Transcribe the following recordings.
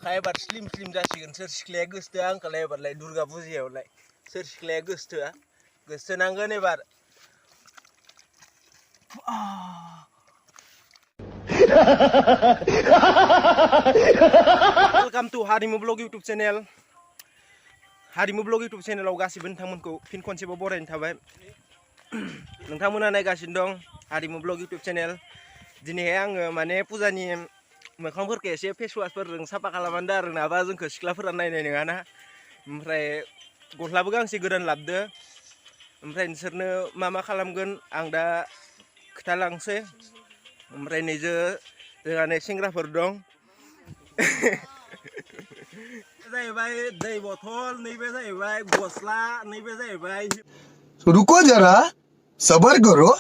मोखां एबार slim slim जासिगोन सोर सिख्लाया गोसोथोआ आंखौलाय एबारलाय दुर्गा फुजायावलाय सोर सिख्लाया गोसोथोआ गोसोथोनांगोन एबार वेलकाम टू हारिमु ब्लग यूट्यूब चैनल हारिमु ब्लग यूट्यूब चैनलाव गासिबो नोंथांमोनखौ फिन खनसेबाव बरायनो थाबाय नोंथांमोना नायगासिनो दं हारिमु ब्लग यूट्यूब चैनल दिनैहाय आङो माने फुजानि मोखांफोरखौ एसे फेसवासफोरजों साफा खालामदों आरो नाबा जोंखौ सिख्लाफोरा नायनाय नङाना ओमफ्राय गस्लाबो गांसे गोदान लाबोदो ओमफ्राय नोंसोरनो मा खालामगोन आं दा खोथालांसै ओमफ्राय नैजो जोंहा नै सेंग्राफोर दं जाहैबाय दै बथल नैबे जाहैबाय गस्ला नैबे जाहैबाय रुको जरा सबर करो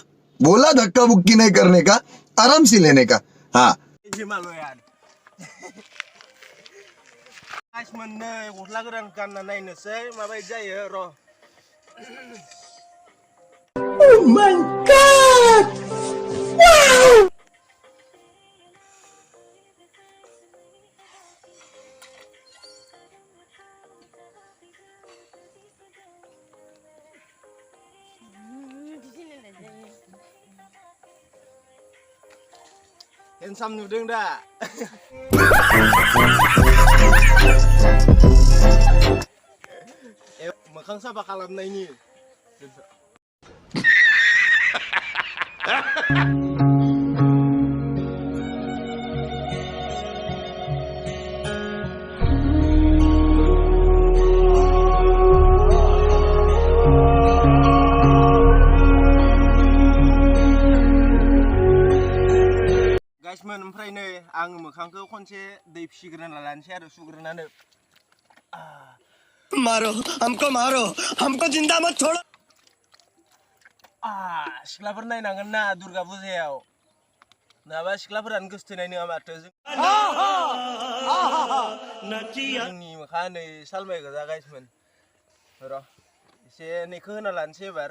बोला धक्का बुक्की नहीं करने का आराम से लेने का हाँ हिमालयान गाइस मोननै गस्ला गोदान गानना नायनोसै माबायदि जायो र' Oh my God! Wow! Handsome नुदों दा मोखां साफा खालामनायनि गाइसमोन ओमफ्राय नै आं मोखांखौ खनसे दै फिसिग्रोना लानोसै आरो सुग्रोनानै मारो हमको जिंदा मत छोड़ो सिख्लाफोर नायनांगोन ना दुर्गा फुजायाव नङाबा सिख्लाफोरानो गोसोथोनाय नङा माथो जोंनि मोखाङा नै सालमाय गोजा गाइसमोन र' एसे नैखौ होना लानोसै एबार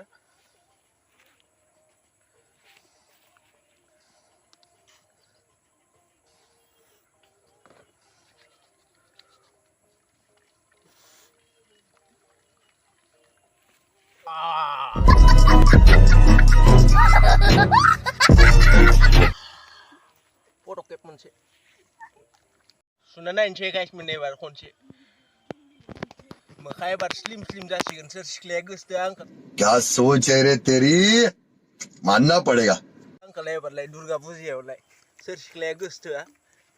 फट' केप मोनसे सुना नायनोसै गाइसमोन एबार खनसे मोखां एबार स्लिम स्लिम जासिगोन सोर सिख्लाया गोसोथोआ आंखौ क्या सोच है रे तेरी मानना पड़ेगा आंखौलाय एबारलाय दुर्गा फुजायावलाय सोर सिख्लाया गोसोथोआ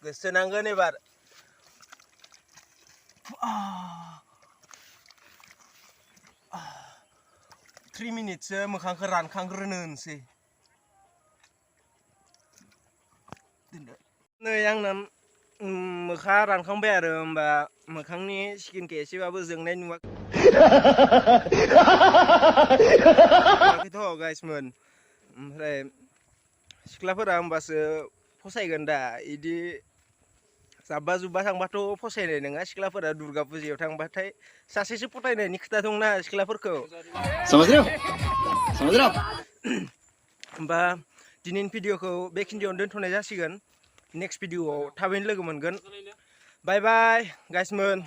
गोसोथोनांगोन एबार 3 मिनिटसो मोखांखौ रानखांग्रोनो होनोसै नै आंना मोखाङा रानखांबाय आरो होमबा मोखांनि स्किनखौ एसेबाबो जोंनाय नुवाखैथ' गाइसमोन ओमफ्राय सिख्लाफोरा होमबासो फसायगोन दा इदि जाब्बा जुब्बा थांबाथ' फसायनाय नङा सिख्लाफोरा दुर्गा फुजायाव थांबाथाय सासेसो फसायनायनि खोथा दंना सिख्लाफोरखौ होमबा दिनैनि भिडिअखौ बेखिनियावनो दोनथ'नाय जासिगोन नेक्स्ट भिडिअआव थाबैनो लोगो मोनगोन बाय बाय गाइसमोन